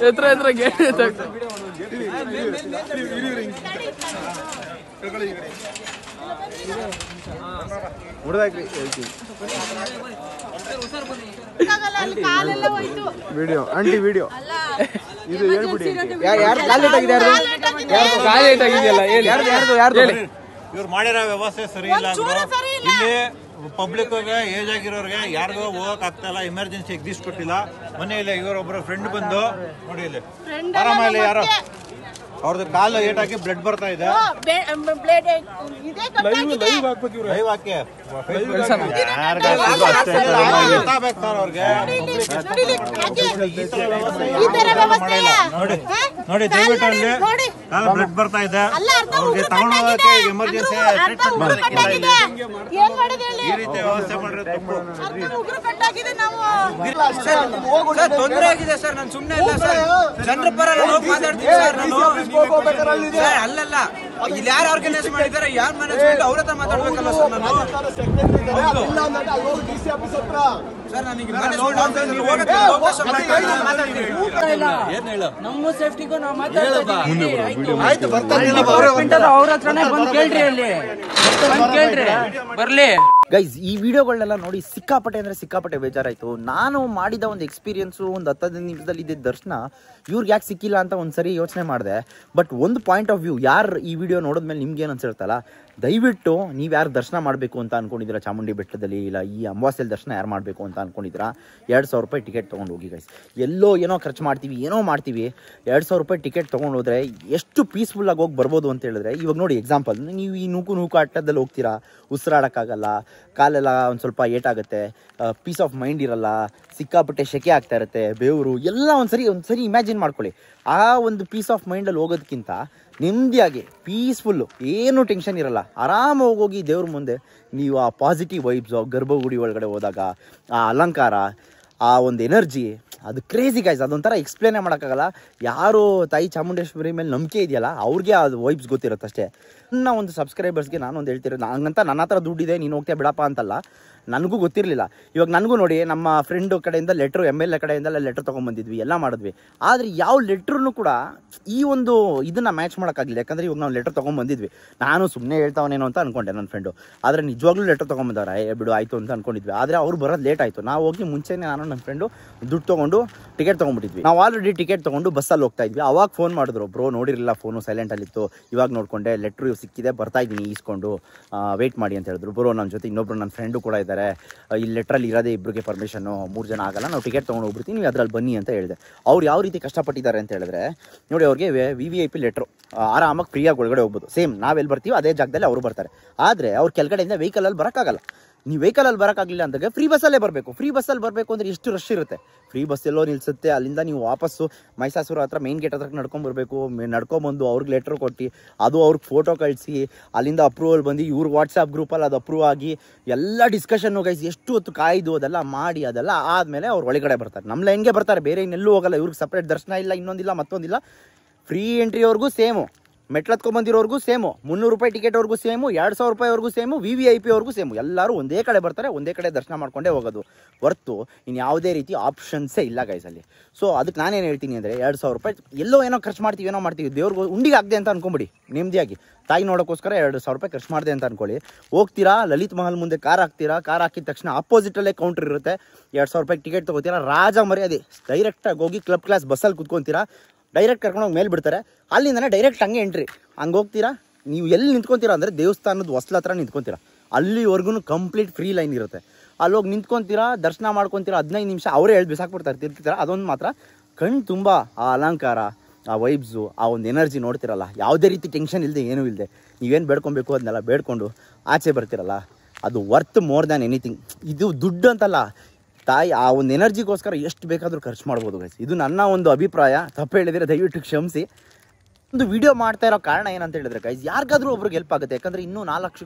ಎತ್ರ ಗೇಟ್ ವಿಡಿಯೋ ಆಂಟಿ ವಿಡಿಯೋ ಇದು ಹೇಳ್ಬಿಡಿ. ಕಾಲೇಟ್ ಆಗಿದೆಯಲ್ಲ, ಇವ್ರು ಮಾಡಿರೋ ವ್ಯವಸ್ಥೆ ಸರಿ ಇಲ್ಲ. ಇಲ್ಲಿ ಪಬ್ಲಿಕ್ ಏಜ್ ಆಗಿರೋರಿಗೆ ಯಾರಿಗೂ ಹೋಗಕ್ ಆಗ್ತಾ ಇಲ್ಲ, ಎಮರ್ಜೆನ್ಸಿ ಎಕ್ಸಿಸ್ಟ್ ಕೊಟ್ಟಿಲ್ಲ. ಮನೆಯಲ್ಲಿ ಇವರೊಬ್ಬರ ಫ್ರೆಂಡ್ ಬಂದು ನೋಡಿ ಇಲ್ಲಿ ಆರಾಮಲ್ಲಿ ಯಾರೋ ಅವ್ರದ್ದು ಕಾಲು ಏಟಾಕಿ ಬ್ಲಡ್ ಬರ್ತಾ ಇದೆ. ಲೈವ್ ಹಾಕಿ ನೋಡಿ ದಯವಿಟ್ಟು ಅಲ್ಲಿ ಕಾಲು ಬ್ಲಡ್ ಬರ್ತಾ ಇದೆ, ಅವ್ರಿಗೆ ತಗೊಂಡೋಗಕ್ಕೆ ಎಮರ್ಜೆನ್ಸಿ ಈ ರೀತಿ ವ್ಯವಸ್ಥೆ ಮಾಡಿರೋದು ತಪ್ಪು. ತೊಂದರೆ ಆಗಿದೆ ಸರ್, ನಾನು ಸುಮ್ಮನೆ ಇಲ್ಲ ಸರ್, ಜನರ ಪರ ಮಾತಾಡ್ತೀನಿ ಸರ್ ನಾನು. ಅಲ್ಲಲ್ಲ, ಇಲ್ಲಿ ಯಾರು ಆರ್ಗನೈಸ್ ಮಾಡಿದ್ದಾರೆ, ಯಾರು ಮ್ಯಾನೇಜ್ಮೆಂಟ್ ಅವ್ರ ಹತ್ರ ಮಾತಾಡ್ಬೇಕಲ್ಲ ಸರ್ ನಾನು. ಸರ್ ನನಗೆ ನಮ್ಮ ಸೇಫ್ಟಿಗೂ ನಾವು ಮಾತಾಡ್ತೀವಿ. ಅವ್ರ ಹತ್ರನೇ ಬಂದು ಕೇಳ್ರಿ, ಅಲ್ಲಿ ಕೇಳ್ರಿ ಬರ್ಲಿ. ಗೈಸ್ ಈ ವಿಡಿಯೋಗಳನ್ನೆಲ್ಲ ನೋಡಿ ಸಿಕ್ಕಾಪಟ್ಟೆ ಅಂದರೆ ಸಿಕ್ಕಾಪಟ್ಟೆ ಬೇಜಾರಾಯಿತು. ನಾನು ಮಾಡಿದ ಒಂದು ಎಕ್ಸ್ಪೀರಿಯನ್ಸು ಒಂದು 10-15 ನಿಮಿಷದಲ್ಲಿ ಇದ್ದ ದರ್ಶನ ಇವ್ರಿಗೆ ಯಾಕೆ ಸಿಕ್ಕಿಲ್ಲ ಅಂತ ಒಂದ್ಸರಿ ಯೋಚನೆ ಮಾಡಿದೆ. ಬಟ್ ಒಂದು ಪಾಯಿಂಟ್ ಆಫ್ ವ್ಯೂ, ಯಾರು ಈ ವಿಡಿಯೋ ನೋಡಿದ್ಮೇಲೆ ನಿಮ್ಗೆ ಏನು ಅನ್ಸಿರುತ್ತಲ್ಲ, ದಯವಿಟ್ಟು ನೀವು ಯಾರು ದರ್ಶನ ಮಾಡಬೇಕು ಅಂತ ಅನ್ಕೊಂಡಿದ್ದೀರಾ ಚಾಮುಂಡಿ ಬೆಟ್ಟದಲ್ಲಿ, ಇಲ್ಲ ಈ ಅಮಾವಾಸ್ಯೆಯಲ್ಲಿ ದರ್ಶನ ಯಾರು ಮಾಡಬೇಕು ಅಂತ ಅನ್ಕೊಂಡಿದ್ದೀರಾ, 2,000 ರೂಪಾಯಿ ಟಿಕೆಟ್ ತೊಗೊಂಡು ಹೋಗಿ ಗೈಸ್. ಎಲ್ಲೋ ಏನೋ ಖರ್ಚು ಮಾಡ್ತೀವಿ, ಏನೋ ಮಾಡ್ತೀವಿ, 2,000 ರೂಪಾಯಿ ಟಿಕೆಟ್ ತೊಗೊಂಡು ಹೋದ್ರೆ ಎಷ್ಟು ಪೀಸ್ಫುಲ್ಲಾಗಿ ಹೋಗಿ ಬರ್ಬೋದು ಅಂತ ಹೇಳಿದ್ರೆ, ಇವಾಗ ನೋಡಿ ಎಕ್ಸಾಂಪಲ್, ನೀವು ಈ ನೂಕು ಆಟದಲ್ಲಿ ಹೋಗ್ತೀರಾ, ಉಸಿರಾಡೋಕ್ಕಾಗಲ್ಲ, ಕಾಲೆಲ್ಲ ಒಂದು ಸ್ವಲ್ಪ ಏಟಾಗುತ್ತೆ, ಪೀಸ್ ಆಫ್ ಮೈಂಡ್ ಇರಲ್ಲ, ಸಿಕ್ಕಾಪಟ್ಟೆ ಶೆಕೆ ಆಗ್ತಾ ಇರುತ್ತೆ, ಬೆವರು ಎಲ್ಲ ಒಂದ್ಸರಿ ಇಮ್ಯಾಜಿನ್ ಮಾಡ್ಕೊಳ್ಳಿ. ಆ ಒಂದು ಪೀಸ್ ಆಫ್ ಮೈಂಡಲ್ಲಿ ಹೋಗೋದಕ್ಕಿಂತ ನೆಮ್ಮದಿಯಾಗಿ ಪೀಸ್ಫುಲ್ಲು, ಏನು ಟೆನ್ಷನ್ ಇರಲ್ಲ, ಆರಾಮಾಗಿ ಹೋಗಿ ದೇವ್ರ ಮುಂದೆ ನೀವು ಆ ಪಾಸಿಟಿವ್ ವೈಬ್ಸು, ಗರ್ಭಗುಡಿ ಒಳಗಡೆ ಹೋದಾಗ ಆ ಅಲಂಕಾರ, ಆ ಒಂದು ಎನರ್ಜಿ, ಅದು ಕ್ರೇಜಿ ಗೈಸ್. ಅದೊಂಥರ ಎಕ್ಸ್ಪ್ಲೇನೇ ಮಾಡೋಕ್ಕಾಗಲ್ಲ. ಯಾರು ತಾಯಿ ಚಾಮುಂಡೇಶ್ವರಿ ಮೇಲೆ ನಂಬಿಕೆ ಇದೆಯಲ್ಲ ಅವ್ರಿಗೆ ಅದು ವೈಬ್ಸ್ ಗೊತ್ತಿರುತ್ತೆ ಅಷ್ಟೇ. ನನ್ನ ಒಂದು ಸಬ್ಸ್ಕ್ರೈಬರ್ಸ್ಗೆ ನಾನೊಂದು ಹೇಳ್ತಿರೋದು, ನಂಗಂತ ನನ್ನ ಹತ್ರ ದುಡ್ಡಿದೆ, ನೀನು ಹೋಗ್ತೀಯ ಬಿಡಪ್ಪ ಅಂತಲ್ಲ, ನನಗೂ ಗೊತ್ತಿರಲಿಲ್ಲ. ಇವಾಗ ನನಗೂ ನೋಡಿ, ನಮ್ಮ ಫ್ರೆಂಡು ಕಡೆಯಿಂದ ಲೆಟ್ರು, MLA ಕಡೆಯಿಂದೆಲ್ಲ ಲೆಟ್ರ್ ತೊಗೊಂಬಂದಿದ್ವಿ, ಎಲ್ಲ ಮಾಡಿದ್ವಿ. ಆದರೆ ಯಾವ ಲೆಟ್ರೂ ಕೂಡ ಈ ಒಂದು ಇದನ್ನು ಮ್ಯಾಚ್ ಮಾಡೋಕ್ಕಾಗಲಿಲ್ಲ. ಯಾಕಂದರೆ ಇವಾಗ ನಾವು ಲೆಟ್ರ್ ತೊಗೊಂಬಂದಿದ್ವಿ, ನಾನು ಸುಮ್ಮನೆ ಹೇಳ್ತಾವನೇನೋ ಅಂತ ಅಂದ್ಕೊಂಡೆ ನನ್ನ ಫ್ರೆಂಡು, ಆದರೆ ನಿಜವಾಗ್ಲೂ ಲೆಟ್ರ್ ತೊಗೊಂಬಂದವ್ರೆ, ಬಿಡು ಆಯಿತು ಅಂತ ಅಂದ್ಕೊಂಡಿದ್ವಿ. ಆದರೆ ಅವ್ರು ಬರೋದು ಲೇಟ್ ಆಯಿತು. ನಾವು ಹೋಗಿ ಮುಂಚೆನೇ ನಾನು ನನ್ನ ಫ್ರೆಂಡು ದುಡ್ಡು ತೊಗೊಂಡು ಟಿಕೆಟ್ ತೊಗೊಂಡ್ಬಿಟ್ಟಿದ್ವಿ. ನಾವು ಆಲ್ರೆಡಿ ಟಿಕೆಟ್ ತೊಗೊಂಡು ಬಸ್ಸಲ್ಲಿ ಹೋಗ್ತಾ ಇದ್ವಿ. ಅವಾಗ ಫೋನ್ ಮಾಡಿದ್ರು, ಬ್ರೋ ನೋಡಿರಲಿಲ್ಲ, ಫೋನು ಸೈಲೆಂಟಲ್ಲಿತ್ತು, ಇವಾಗ ನೋಡಿಕೊಂಡೆ, ಲೆಟ್ರು ಸಿಕ್ಕಿದೆ, ಬರ್ತಾ ಇದ್ದೀನಿ, ಈಸ್ಕೊಂಡು ವೆಯ್ಟ್ ಮಾಡಿ ಅಂತ ಹೇಳಿದ್ರು. ಬ್ರೋ ನನ್ನ ಜೊತೆ ಇನ್ನೊಬ್ರು ನನ್ನ ಫ್ರೆಂಡು ಕೂಡ ಇದ್ದಾರೆ, ಈ ಲೆಟ್ರಲ್ಲಿ ಇರೋದೇ ಇಬ್ಬರಿಗೆ ಪರ್ಮಿಷನ್ನು, 3 ಜನ ಆಗಲ್ಲ, ನಾವು ಟಿಕೆಟ್ ತೊಗೊಂಡು ಹೋಗ್ಬಿಡ್ತೀವಿ, ನೀವು ಅದರಲ್ಲಿ ಬನ್ನಿ ಅಂತ ಹೇಳಿದೆ. ಅವ್ರು ಯಾವ ರೀತಿ ಕಷ್ಟಪಟ್ಟಿದ್ದಾರೆ ಅಂತ ಹೇಳಿದ್ರೆ, ನೋಡಿ ಅವ್ರಿಗೆ VIP ಲೆಟ್ರು, ಆರಾಮಾಗಿ ಫ್ರೀಯಾಗಿ ಒಳಗಡೆ ಹೋಗ್ಬೋದು. ಸೇಮ್ ನಾವೆಲ್ಲಿ ಬರ್ತೀವಿ ಅದೇ ಜಾಗದಲ್ಲಿ ಅವರು ಬರ್ತಾರೆ. ಆದರೆ ಅವ್ರು ಕೆಳಗಡೆಯಿಂದ ವೆಹಿಕಲಲ್ಲಿ ಬರೋಕ್ಕಾಗಲ್ಲ. ನೀವು ವೆಹಿಕಲಲ್ಲಿ ಬರೋಕ್ಕಾಗಲಿಲ್ಲ ಅಂದಾಗ ಫ್ರೀ ಬಸ್ಸಲ್ಲೇ ಬರಬೇಕು. ಫ್ರೀ ಬಸ್ಸಲ್ಲಿ ಬರಬೇಕು ಅಂದರೆ ಎಷ್ಟು ರಶ್ ಇರುತ್ತೆ. ಫ್ರೀ ಬಸ್ ಎಲ್ಲೋ ನಿಲ್ಲಿಸುತ್ತೆ, ಅಲ್ಲಿಂದ ನೀವು ವಾಪಸ್ಸು ಮೈಸಾಸುರ ಹತ್ರ ಮೇನ್ ಗೇಟ್ ಹತ್ರ ನಡ್ಕೊಂಬರ್ಬೇಕು. ನಡ್ಕೊಂಬಂದು ಅವ್ರಿಗೆ ಲೆಟ್ರ್ ಕೊಟ್ಟು, ಅದು ಅವ್ರಿಗೆ ಫೋಟೋ ಕಳಿಸಿ, ಅಲ್ಲಿಂದ ಅಪ್ರೂವಲ್ ಬಂದು ಇವ್ರ ವಾಟ್ಸಪ್ ಗ್ರೂಪಲ್ಲಿ ಅದು ಅಪ್ರೂವ್ ಆಗಿ ಎಲ್ಲ ಡಿಸ್ಕಷನ್ನು ಗೈಸ್, ಎಷ್ಟು ಹೊತ್ತು ಕಾಯ್ದು ಅದೆಲ್ಲ ಮಾಡಿ, ಅದೆಲ್ಲ ಆದಮೇಲೆ ಅವ್ರು ಒಳಗಡೆ ಬರ್ತಾರೆ. ನಮ್ಮ ಲೈನ್ಗೆ ಬರ್ತಾರೆ, ಬೇರೆ ಇನ್ನೆಲ್ಲೂ ಹೋಗಲ್ಲ. ಇವ್ರಿಗೆ ಸಪ್ರೇಟ್ ದರ್ಶನ ಇಲ್ಲ, ಇನ್ನೊಂದಿಲ್ಲ, ಮತ್ತೊಂದಿಲ್ಲ. ಫ್ರೀ ಎಂಟ್ರಿಯವ್ರಿಗೂ ಸೇಮು, ಮೆಟ್ಲತ್ಕೊಂಡ್ಬಂದಿರೋರ್ಗೂ ಸೇಮು, 300 ರೂಪಾಯಿ ಟಿಕೆಟ್ವರೆಗೂ ಸೇಮು, 2,000 ರೂಪಾಯಿವರೆಗೂ ಸೇಮು, VVIP ಅವ್ರಿಗೂ ಸೇಮು. ಎಲ್ಲರೂ ಒಂದೇ ಕಡೆ ಬರ್ತಾರೆ, ಒಂದೇ ಕಡೆ ದರ್ಶನ ಮಾಡ್ಕೊಂಡೇ ಹೋಗೋದು ಹೊರ್ತು ಇನ್ನು ಯಾವುದೇ ರೀತಿ ಆಪ್ಷನ್ಸೇ ಇಲ್ಲ ಗೈಸಲ್ಲಿ. ಸೊ ಅದಕ್ಕೆ ನಾನೇನು ಹೇಳ್ತೀನಿ ಅಂದರೆ, 2,000 ರೂಪಾಯಿ ಎಲ್ಲೋ ಏನೋ ಖರ್ಚು ಮಾಡ್ತೀವಿ, ಏನೋ ಮಾಡ್ತೀವಿ, ದೇವ್ರಿಗೆ ಉಂಡಿಗೆ ಆಗದೆ ಅಂತ ಅನ್ಕೊಂಬಿಡಿ. ನೆಮ್ಮದಿಯಾಗಿ ತಾಯಿ ನೋಡೋಕ್ಕೋಸ್ಕರ 2,000 ರೂಪಾಯಿ ಖರ್ಚು ಮಾಡಿದೆ ಅಂತ ಅನ್ಕೊಳ್ಳಿ. ಹೋಗ್ತೀರಾ, ಲಲಿತ್ ಮಹಲ್ ಮುಂದೆ ಕಾರ್ ಹಾಕ್ತೀರಾ, ಕಾರ್ ಹಾಕಿದ ತಕ್ಷಣ ಆಪೋಸಿಟಲ್ಲೇ ಕೌಂಟರ್ ಇರುತ್ತೆ, 2,000 ರೂಪಾಯಿ ಟಿಕೆಟ್ ತೊಗೋತೀರಾ, ರಾಜ ಮರ್ಯಾದೆ ಡೈರೆಕ್ಟಾಗಿ ಹೋಗಿ ಕ್ಲಬ್ ಕ್ಲಾಸ್ ಬಸ್ಸಲ್ಲಿ ಕುತ್ಕೊತೀರಾ, ಡೈರೆಕ್ಟ್ ಕರ್ಕೊಂಡೋಗಿ ಮೇಲೆ ಬಿಡ್ತಾರೆ, ಅಲ್ಲಿಂದನೇ ಡೈರೆಕ್ಟ್ ಹಂಗೆ ಎಂಟ್ರಿ. ಹಂಗೆ ಹೋಗ್ತೀರಾ, ನೀವು ಎಲ್ಲಿ ನಿಂತ್ಕೊತೀರಾ ಅಂದರೆ ದೇವಸ್ಥಾನದ ಹೊಸ್ಲ ಹತ್ರ ನಿಂತ್ಕೊತೀರಾ, ಅಲ್ಲಿವರೆಗೂ ಕಂಪ್ಲೀಟ್ ಫ್ರೀ ಲೈನ್ ಇರುತ್ತೆ. ಅಲ್ಲಿ ಹೋಗಿ ನಿಂತ್ಕೊತೀರಾ, ದರ್ಶನ ಮಾಡ್ಕೊತೀರಾ, 15 ನಿಮಿಷ ಅವರೇ ಹೇಳಿ ಬಿಸಾಕ್ಬಿಡ್ತಾರೆ, ತಿರ್ತೀರಾ. ಅದೊಂದು ಮಾತ್ರ ಕಣ್ಣು ತುಂಬ ಆ ಅಲಂಕಾರ, ಆ ವೈಬ್ಸು, ಆ ಒಂದು ಎನರ್ಜಿ ನೋಡ್ತಿರಲ್ಲ, ಯಾವುದೇ ರೀತಿ ಟೆನ್ಷನ್ ಇಲ್ಲದೆ, ಏನೂ ಇಲ್ಲದೆ, ನೀವೇನು ಬೇಡ್ಕೊಬೇಕು ಅದನ್ನೆಲ್ಲ ಬೇಡ್ಕೊಂಡು ಆಚೆ ಬರ್ತಿರಲ್ಲ, ಅದು ವರ್ತ್ ಮೋರ್ ದ್ಯಾನ್ ಎನಿಥಿಂಗ್. ಇದು ದುಡ್ಡು ಅಂತಲ್ಲ, ತಾಯಿ ಆ ಒಂದು ಎನರ್ಜಿಗೋಸ್ಕರ ಎಷ್ಟು ಬೇಕಾದರೂ ಖರ್ಚು ಮಾಡ್ಬೋದು ಗೈಸ್. ಇದು ನನ್ನ ಒಂದು ಅಭಿಪ್ರಾಯ. ತಪ್ಪು ಹೇಳಿದರೆ ದಯವಿಟ್ಟು ಕ್ಷಮಿಸಿ. ಒಂದು ವಿಡಿಯೋ ಮಾಡ್ತಾ ಇರೋ ಕಾರಣ ಏನಂತ ಹೇಳಿದ್ರೆ ಗೈಸ್, ಯಾರಿಗಾದ್ರೂ ಒಬ್ರಿಗೆ ಹೆಲ್ಪ್ ಆಗುತ್ತೆ. ಯಾಕಂದರೆ ಇನ್ನೂ 4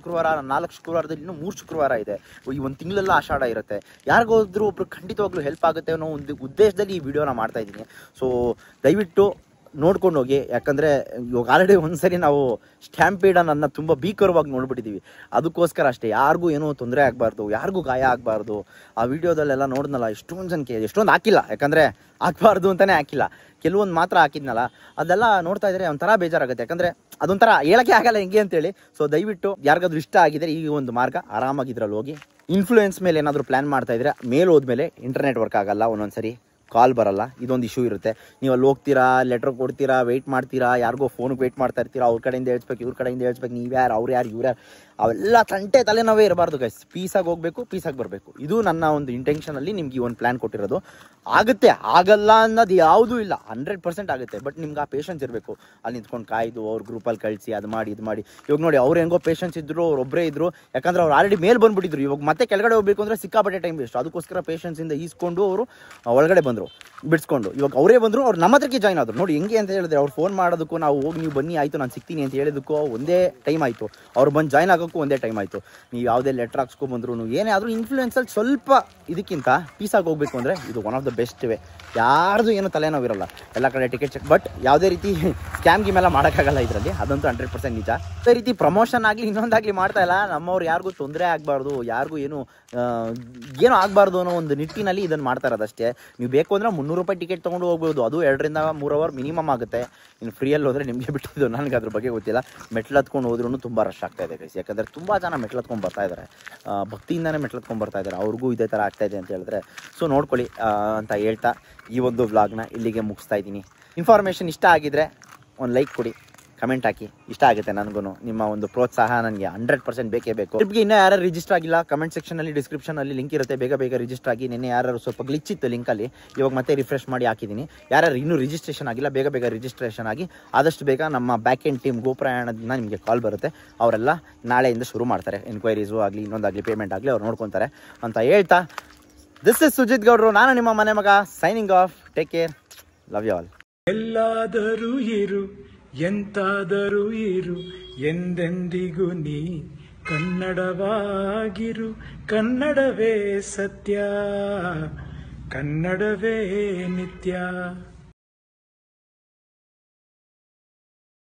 ಶುಕ್ರವಾರದಲ್ಲಿ ಇನ್ನೂ 3 ಶುಕ್ರವಾರ ಇದೆ, ಈ ಒಂದು ತಿಂಗಳೆಲ್ಲ ಆಷಾಢ ಇರುತ್ತೆ. ಯಾರಿಗಾದ್ರೂ ಒಬ್ರು ಖಂಡಿತವಾಗ್ಲೂ ಹೆಲ್ಪ್ ಆಗುತ್ತೆ ಅನ್ನೋ ಒಂದು ಉದ್ದೇಶದಲ್ಲಿ ಈ ವಿಡಿಯೋನ ಮಾಡ್ತಾ ಇದ್ದೀನಿ. ಸೊ ದಯವಿಟ್ಟು ನೋಡ್ಕೊಂಡು ಹೋಗಿ. ಯಾಕಂದರೆ ಇವಾಗ ಆಲ್ರೆಡಿ ಒಂದ್ಸರಿ ನಾವು ಸ್ಟ್ಯಾಂಪೀಡನ್ನು ತುಂಬ ಭೀಕರವಾಗಿ ನೋಡ್ಬಿಟ್ಟಿದ್ದೀವಿ. ಅದಕ್ಕೋಸ್ಕರ ಅಷ್ಟೇ, ಯಾರಿಗೂ ಏನೋ ತೊಂದರೆ ಆಗಬಾರ್ದು, ಯಾರಿಗೂ ಗಾಯ ಆಗಬಾರ್ದು. ಆ ವಿಡಿಯೋದಲ್ಲೆಲ್ಲ ನೋಡಿದ್ನಲ್ಲ, ಎಷ್ಟೊಂದು ಜನಕ್ಕೆ ಎಷ್ಟೊಂದು ಹಾಕಿಲ್ಲ, ಯಾಕಂದರೆ ಹಾಕ್ಬಾರ್ದು ಅಂತಲೇ ಹಾಕಿಲ್ಲ, ಕೆಲವೊಂದು ಮಾತ್ರ ಹಾಕಿದ್ನಲ್ಲ, ಅದೆಲ್ಲ ನೋಡ್ತಾ ಇದ್ರೆ ಒಂಥರ ಬೇಜಾರಾಗುತ್ತೆ. ಯಾಕಂದರೆ ಅದೊಂಥರ ಹೇಳೋಕ್ಕೆ ಆಗಲ್ಲ ಹೆಂಗೆ ಅಂತೇಳಿ. ಸೊ ದಯವಿಟ್ಟು ಯಾರಿಗಾದ್ರೂ ಇಷ್ಟ ಆಗಿದ್ರೆ ಈ ಒಂದು ಮಾರ್ಗ ಆರಾಮಾಗಿದ್ರಲ್ಲಿ ಹೋಗಿ. ಇನ್ಫ್ಲೂಯೆನ್ಸ್ ಮೇಲೆ ಏನಾದರೂ ಪ್ಲ್ಯಾನ್ ಮಾಡ್ತಾ ಇದ್ರೆ, ಮೇಲೆ ಹೋದ್ಮೇಲೆ ಇಂಟರ್ನೆಟ್ ವರ್ಕ್ ಆಗಲ್ಲ, ಒಂದೊಂದ್ಸರಿ ಕಾಲ್ ಬರಲ್ಲ, ಇದೊಂದು ಇಶ್ಯೂ ಇರುತ್ತೆ. ನೀವು ಅಲ್ಲಿ ಹೋಗ್ತೀರಾ, ಲೆಟ್ರ್ ಕೊಡ್ತೀರಾ, ವೆಯ್ಟ್ ಮಾಡ್ತೀರಾ, ಯಾರಿಗೋ ಫೋನ್ಗೆ ವೆಯ್ಟ್ ಮಾಡ್ತಾ ಇರ್ತೀರಾ, ಅವ್ರ ಕಡೆಯಿಂದ ಹೇಳ್ಸ್ಬೇಕು, ಇವ್ರ ಕಡೆಯಿಂದ ಹೇಳ್ಸ್ಬೇಕು, ನೀವು ಯಾರು, ಅವ್ರು ಯಾರು, ಇವ್ರು ಯಾರು, ಅವೆಲ್ಲ ತಲೆನೋವೇ ಇರಬಾರ್ದು ಗೈಸ್. ಪೀಸಾಗಿ ಹೋಗ್ಬೇಕು, ಪೀಸಾಗಿ ಬರಬೇಕು. ಇದು ನನ್ನ ಒಂದು ಇಂಟೆನ್ಷನಲ್ಲಿ ನಿಮ್ಗೆ ಈ ಒಂದು ಪ್ಲ್ಯಾನ್ ಕೊಟ್ಟಿರೋದು. ಆಗುತ್ತೆ, ಆಗಲ್ಲ ಅನ್ನೋದು ಯಾವುದೂ ಇಲ್ಲ, 100% ಆಗುತ್ತೆ. ಬಟ್ ನಿಮ್ಗೆ ಆ ಪೇಷನ್ಸ್ ಇರಬೇಕು. ಅಲ್ಲಿ ನಿಂತ್ಕೊಂಡು ಕಾಯ್ದು ಅವ್ರ ಗ್ರೂಪಲ್ಲಿ ಕಳಿಸಿ ಅದು ಮಾಡಿ ಇದು ಮಾಡಿ. ಇವಾಗ ನೋಡಿ, ಅವ್ರು ಹೆಂಗೋ ಪೇಷನ್ಸ್ ಇದ್ರು, ಅವ್ರು ಒಬ್ಬರೇ ಇದ್ರು. ಯಾಕಂದ್ರೆ ಅವ್ರು ಆಲ್ರೆಡಿ ಮೇಲೆ ಬಂದುಬಿಟ್ಟಿದ್ರು. ಇವಾಗ ಮತ್ತೆ ಕೆಳಗಡೆ ಹೋಗ್ಬೇಕು ಅಂದರೆ ಸಿಕ್ಕಾಪಟ್ಟೆ ಟೈಮ್ ವೇಸ್ಟ್. ಅದಕ್ಕೋಸ್ಕರ ಪೇಷನ್ಸಿಂದ ಈಸ್ಕೊಂಡು ಅವರು ಒಳಗಡೆ ಬಂದರು ಬಿಡಿಸ್ಕೊಂಡು. ಇವಾಗ ಅವರೇ ಬಂದರು, ಅವ್ರು ನಮ್ಮ ಹತ್ರಕ್ಕೆ ಜಾಯ್ನ್ ಆದರು. ನೋಡಿ ಹೆಂಗೆ ಅಂತ ಹೇಳಿದ್ರೆ, ಅವ್ರು ಫೋನ್ ಮಾಡೋದಕ್ಕೂ ನಾವು ಹೋಗಿ ನೀವು ಬನ್ನಿ ಆಯಿತು ನಾನು ಸಿಗ್ತೀನಿ ಅಂತ ಹೇಳಿದಕ್ಕೂ ಒಂದೇ ಟೈಮ್ ಆಯಿತು. ಅವ್ರು ಬಂದು ಜಾಯ್ನ್ ಆಗೋಕ್ಕೂ ಒಂದೇ ಟೈಮ್ ಆಯಿತು. ನೀವು ಯಾವುದೇ ಲೆಟ್ರ್ ಹಾಕ್ಸ್ಕೊಂಡ್ಬಂದ್ರು ಏನೇ ಆದರೂ ಇನ್ಫ್ಲೂಯೆನ್ಸಲ್ಲಿ ಸ್ವಲ್ಪ ಇದಕ್ಕಿಂತ ಪೀಸಾಗಿ ಹೋಗಬೇಕು ಅಂದರೆ ಇದು one of the best way. ಯಾರ್ದು ಏನೂ ತಲೆನೋವಿರಲ್ಲ, ಎಲ್ಲ ಕಡೆ ಟಿಕೆಟ್ ಚೆಕ್. ಬಟ್ ಯಾವುದೇ ರೀತಿ ಸ್ಕ್ಯಾಮ್ ಗಿಮೆಲ್ಲ ಮಾಡೋಕ್ಕಾಗಲ್ಲ ಇದರಲ್ಲಿ, ಅದಂತೂ 100% ನಿಜ. ಅದೇ ರೀತಿ ಪ್ರಮೋಷನ್ ಆಗಲಿ ಇನ್ನೊಂದಾಗಲಿ ಮಾಡ್ತಾ ಇಲ್ಲ. ನಮ್ಮವ್ರು ಯಾರಿಗೂ ತೊಂದರೆ ಆಗಬಾರ್ದು, ಯಾರಿಗೂ ಏನೂ ಆಗಬಾರ್ದು ಅನ್ನೋ ಒಂದು ನಿಟ್ಟಿನಲ್ಲಿ ಇದನ್ನು ಮಾಡ್ತಾ ಇರೋದಷ್ಟೇ. ನೀವು ಬೇಕು ಅಂದರೆ 300 ರೂಪಾಯಿ ಟಿಕೆಟ್ ತೊಗೊಂಡು ಹೋಗ್ಬೋದು. ಅದು 2 ರಿಂದ 3 ಅವರ್ ಮಿನಿಮಮ್ ಆಗುತ್ತೆ. ಇನ್ನು ಫ್ರೀಯಲ್ಲಿ ಹೋದರೆ ನಿಮಗೆ ಬಿಟ್ಟಿದ್ದು, ನನಗೆ ಅದ್ರ ಬಗ್ಗೆ ಗೊತ್ತಿಲ್ಲ. ಮೆಟ್ಲು ಹತ್ಕೊಂಡು ಹೋದ್ರೂ ತುಂಬ ರಶ್ ಆಗ್ತಾ ಇದೆ ಗೈಸ್. ಯಾಕಂದರೆ ತುಂಬ ಜನ ಮೆಟ್ಲು ಹತ್ಕೊಂಡು ಬರ್ತಾ ಇದ್ದಾರೆ, ಭಕ್ತಿಯಿಂದನೇ ಮೆಟ್ಲು ಹತ್ಕೊಂಡು ಬರ್ತಾ ಇದ್ದಾರೆ. ಅವ್ರಿಗೂ ಇದೇ ಥರ ಆಗ್ತಾಯಿದೆ ಅಂತ ಹೇಳಿದ್ರೆ ಸೊ ನೋಡ್ಕೊಳ್ಳಿ ಅಂತ ಹೇಳ್ತಾ ಈ ಒಂದು ವ್ಲಾಗ್ನ ಇಲ್ಲಿಗೆ ಮುಗಿಸ್ತಾ ಇದ್ದೀನಿ. ಇನ್ಫಾರ್ಮೇಷನ್ ಇಷ್ಟ ಆಗಿದ್ರೆ ಒಂದು ಲೈಕ್ ಕೊಡಿ, ಕಮೆಂಟ್ ಹಾಕಿ. ಇಷ್ಟ ಆಗುತ್ತೆ ನನಗೂ, ನಿಮ್ಮ ಒಂದು ಪ್ರೋತ್ಸಾಹ ನನಗೆ 100% ಬೇಕೇ ಬೇಕು. ಟ್ರಿಪ್ಗೆ ಇನ್ನೂ ಯಾರು ರಿಜಿಸ್ಟರ್ ಆಗಿಲ್ಲ, ಕಮೆಂಟ್ ಸೆಕ್ಷನಲ್ಲಿ ಡಿಸ್ಕ್ರಿಪ್ಷನಲ್ಲಿ ಲಿಂಕ್ ಇರುತ್ತೆ, ಬೇಗ ರಿಜಿಸ್ಟರ್ ಆಗಿ. ನಿನ್ನೆ ಯಾರು ಸ್ವಲ್ಪ ಗ್ಲಿಚ್ ಇತ್ತು ಲಿಂಕಲ್ಲಿ, ಇವಾಗ ಮತ್ತೆ ರಿಫ್ರೆಶ್ ಮಾಡಿ ಹಾಕಿದ್ದೀನಿ. ಯಾರು ಇನ್ನೂ ರಿಜಿಸ್ಟ್ರೇಷನ್ ಆಗಿಲ್ಲ, ಬೇಗ ರಿಜಿಸ್ಟ್ರೇಷನ್ ಆಗಿ. ಆದಷ್ಟು ಬೇಗ ನಮ್ಮ ಬ್ಯಾಕ್ ಎಂಡ್ ಟೀಮ್ ಗೋಪ್ರಯಾಣದಿಂದ ನಿಮಗೆ ಕಾಲ್ ಬರುತ್ತೆ. ಅವರೆಲ್ಲ ನಾಳೆಯಿಂದ ಶುರು ಮಾಡ್ತಾರೆ. ಎನ್ಕ್ವೈರೀಸು ಆಗಲಿ ಇನ್ನೊಂದಾಗಲಿ ಪೇಮೆಂಟ್ ಆಗಲಿ ಅವ್ರು ನೋಡ್ಕೊತಾರೆ ಅಂತ ಹೇಳ್ತಾ, ದಿಸ್ ಇಸ್ ಸುಜಿತ್ ಗೌಡ್ರು, ನಾನು ನಿಮ್ಮ ಮನೆ ಮಗ, signing off. Take care, love you all. ಎಲ್ಲಾದರೂ ಇರು, ಎಂತಾದರೂ ಇರು, ಎಂದೆಂದಿಗೂ ನೀ ಕನ್ನಡವಾಗಿರು. ಕನ್ನಡವೇ ಸತ್ಯ, ಕನ್ನಡವೇ ನಿತ್ಯ.